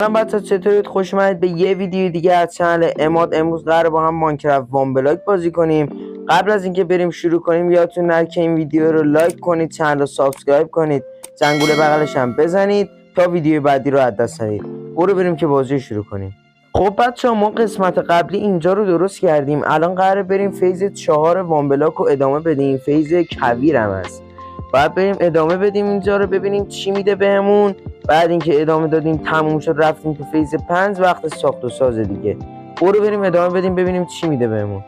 سلام بچه‌ها، چطورید؟ خوش اومدید به یه ویدیو دیگه از چنل اماد. امروز قراره با هم ماینکرافت وان بلاک بازی کنیم. قبل از اینکه بریم شروع کنیم یادتون نره که این ویدیو رو لایک کنید، چنل رو سابسکرایب کنید، زنگوله بغلش هم بزنید تا ویدیو بعدی رو از دست ندید. برو بریم که بازی شروع کنیم. خب بچه‌ها، ما قسمت قبلی اینجا رو درست کردیم. الان قراره بریم فیز 4 وان بلاک رو ادامه بدیم. فیز کویر هم هست. باید بریم ادامه بدیم اینجا رو، ببینیم چی میده بهمون. بعد اینکه ادامه دادیم تموم شد، رفتیم تو فیز 5 وقت ساخت و ساز دیگه. برو بریم ادامه بدیم ببینیم چی میده بهمون.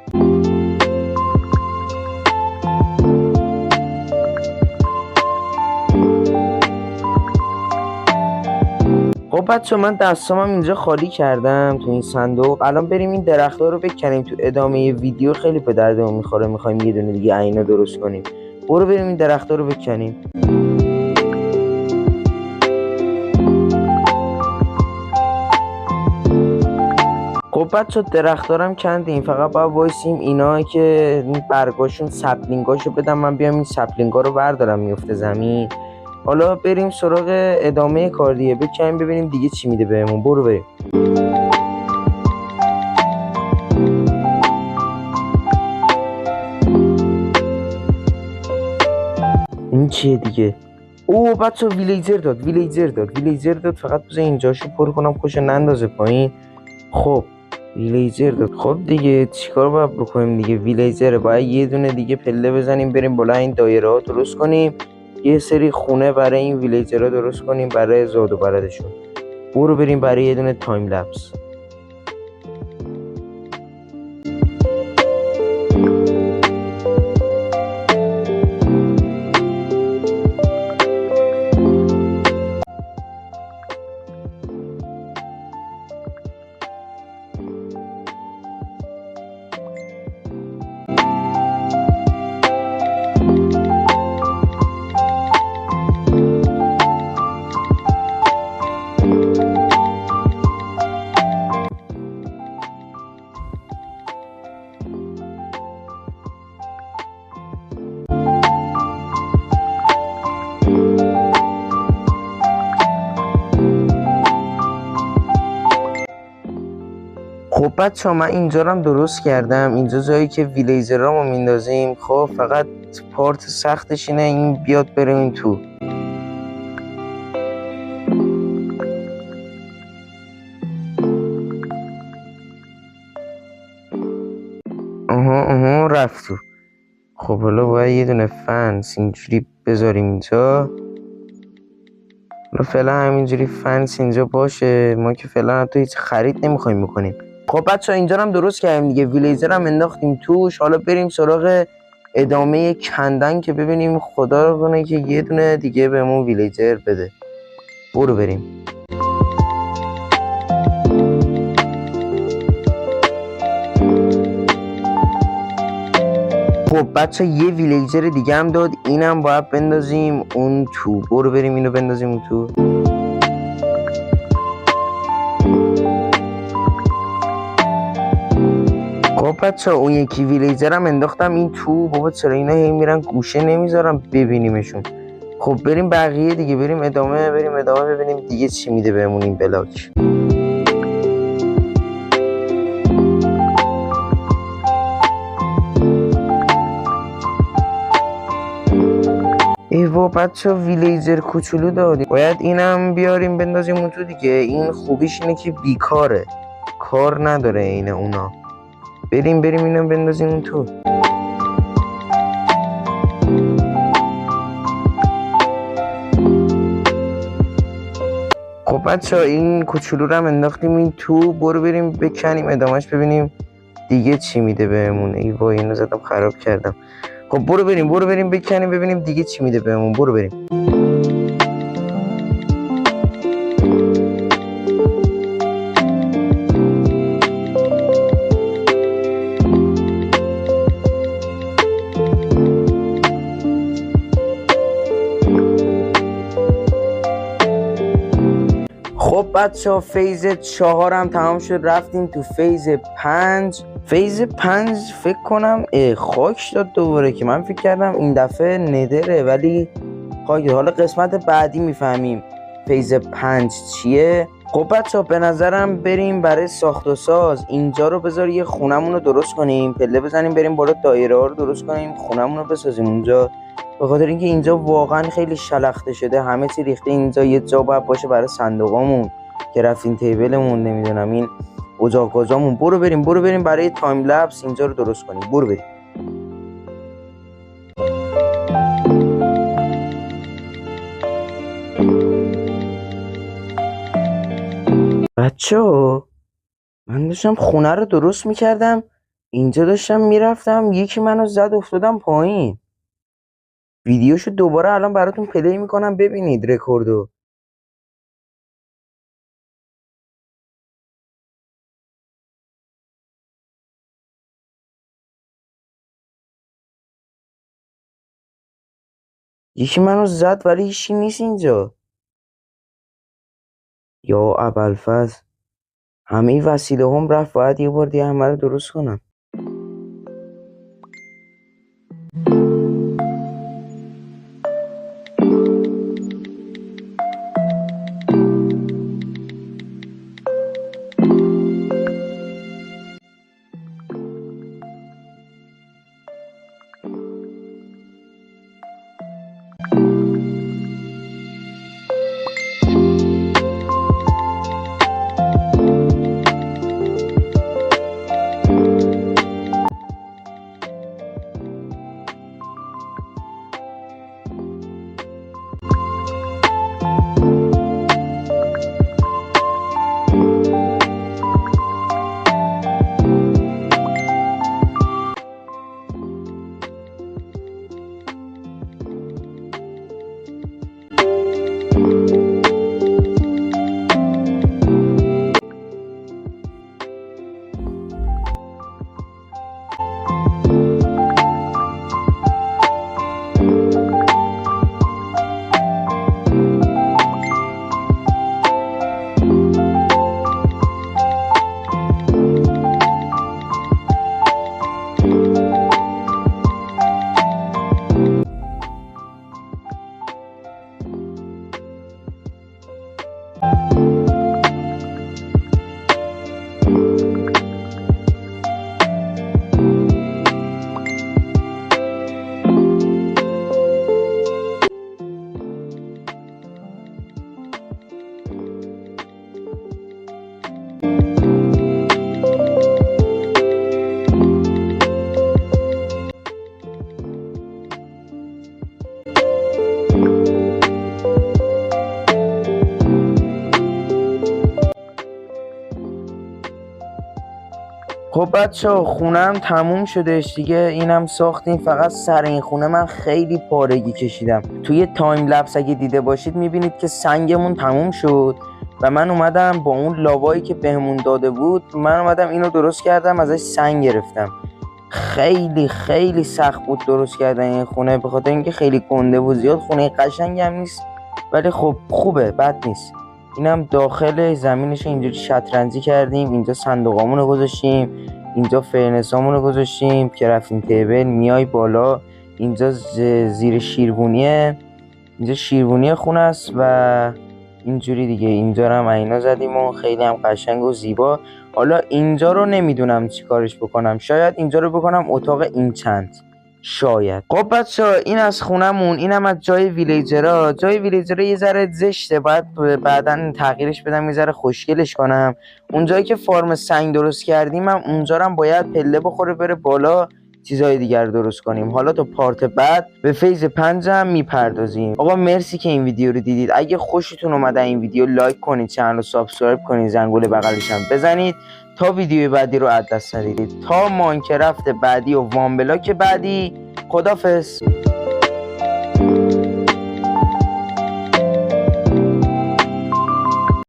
خب بچه من دستامم اینجا خالی کردم تو این صندوق. الان بریم این درخت‌ها رو بکنیم. تو ادامه ویدیو خیلی به دردمون میخوره، میخوایم یه دونه دیگه عینا درست کنیم. برو بریم این درخت‌ها رو بکنیم. خب بچه درختارم کندیم، فقط باید وایسیم اینا که برگاشون سپلینگاشو بدم. من بیام این سپلینگا رو بردارم میفته زمین. حالا بریم سراغ ادامه کار دیگه، بکنیم ببینیم دیگه چی میده بهمون. برو بریم. این چیه دیگه؟ اوه بچه ویلیجر داد. فقط بذار اینجاشو پر کنم خوش نندازه پایین. خب ویلیجر داد. خب دیگه چیکار باید بکنیم دیگه؟ ویلیجر باید یه دونه دیگه پله بزنیم، بریم بالا این دایره ها درست کنیم، یه سری خونه برای این ویلیجر ها درست کنیم برای زاد و بلدشون. برو بریم برای یه دونه تایم لپس. خب بچه‌ها من اینجا رو هم درست کردم. اینجا جایی که ویلیجرامو میندازیم. خب فقط پارت سختش اینه این بیاد بره این تو. آها رفت تو. خب حالا باید یه دونه فنس اینجوری بذاریم اینجا. حالا فعلا همینجوری فنس اینجا باشه، ما که فعلا حتی هیچ خرید نمیخوایم بکنیم. خب بچه‌ها اینجا هم درست کردیم دیگه، ویلیجر هم انداختیم توش. حالا بریم سراغ ادامه کندن که ببینیم خدا رو کنه که یه دونه دیگه بهمون ویلیجر بده. برو بریم. خب بچه یه ویلیجر دیگه هم داد، اینم باید بندازیم اون تو. برو بریم اینو بندازیم اون تو. خب بچه اون یکی ویلیجر هم انداختم این تو. بابا چرا اینا هی میرن گوشه نمیذارم ببینیمشون. خب بریم بقیه دیگه، بریم ادامه ببینیم دیگه چی میده بهمون این بلاک. ایوا بچه ویلیجر کوچولو دادیم، باید اینم بیاریم بندازیم اون تو دیگه. این خوبیش اینه که بیکاره، کار نداره اینه اونا. بریم اینم بندازیم اون تو. خب بچه این کوچولو رو هم انداختیم این تو. برو بریم بکنیم ادامهش ببینیم دیگه چی میده بهمون. ای وای اینو زدم خراب کردم. خب برو بریم بکنیم ببینیم دیگه چی میده بهمون. برو بریم. خب بچه‌ها فیز 4 هم تمام شد، رفتیم تو فیز 5. فیز 5 فکر کنم خاک داد دوباره، که من فکر کردم این دفعه ندره ولی خاک. حالا قسمت بعدی میفهمیم فیز 5 چیه. خب بچه‌ها به نظرم بریم برای ساخت و ساز. اینجا رو بذار یه خونمون رو درست کنیم، پله بزنیم بریم بالا، دایره ها رو درست کنیم، خونمون رو بسازیم اونجا. به خاطر اینکه اینجا واقعا خیلی شلخته شده، همه چی ریخته. اینجا یه جا باید باشه برای صندوقامون، گرافین تیبلمون، نمیدونم این اجاق گازامون. برو بریم برای تایم لپس اینجا رو درست کنیم. برو بریم. بچه‌ها من داشتم خونه رو درست میکردم، اینجا داشتم میرفتم یکی منو زد افتادم پایین. ویدیوشو دوباره الان براتون پلی میکنم ببینید رکوردو. یکی منو زد ولی هیچی نیست اینجا. یا ابوالفضل، همه وسیله هم رفت، باید یه بار دیگه همه رو درست کنم. خب بچه‌ها خونم تموم شدش دیگه، اینم ساختیم. فقط سر این خونه من خیلی پارگی کشیدم. توی تایم لپس اگه دیده باشید میبینید که سنگمون تموم شد و من اومدم با اون لاوایی که بهمون داده بود، من اومدم اینو درست کردم، ازش سنگ گرفتم. خیلی خیلی سخت بود درست کردن این خونه، به خاطر اینکه خیلی گنده بود. زیاد خونه قشنگی هم نیست ولی خب خوبه، بد نیست. اینم داخل زمینش اینجوری شطرنجی کردیم. اینجا صندوقامونو گذاشتیم، اینجا فرنسامونو گذاشتیم که رفتیم تیبل میای بالا. اینجا زیر شیروونیه، اینجا شیروونی خونه است و اینجوری دیگه. اینجا رو هم عینا زدیم و خیلی هم قشنگ و زیبا. حالا اینجا رو نمیدونم چی کارش بکنم، شاید اینجا رو بکنم اتاق این چند، شاید. خب بچه‌ها این از خونمون، اینم از جای ویلیجرها. جای ویلیجرها یه ذره زشته، باید بعداً تغییرش بدم، یه ذره خوشگلش کنم. اونجایی که فارم سنگ درست کردیم هم اونجا هم باید پله بخوره بره بالا، چیزای دیگر درست کنیم. حالا تو پارت بعد به فیز 5 هم میپردازیم. آقا مرسی که این ویدیو رو دیدید. اگه خوشتون اومده این ویدیو لایک کنید، چنل رو سابسکرایب کنید، زنگوله بغلش هم بزنید تا ویدیو بعدی رو از دست ندید. تا ماینکرافت بعدی و وان بلاک بعدی، خدافظ.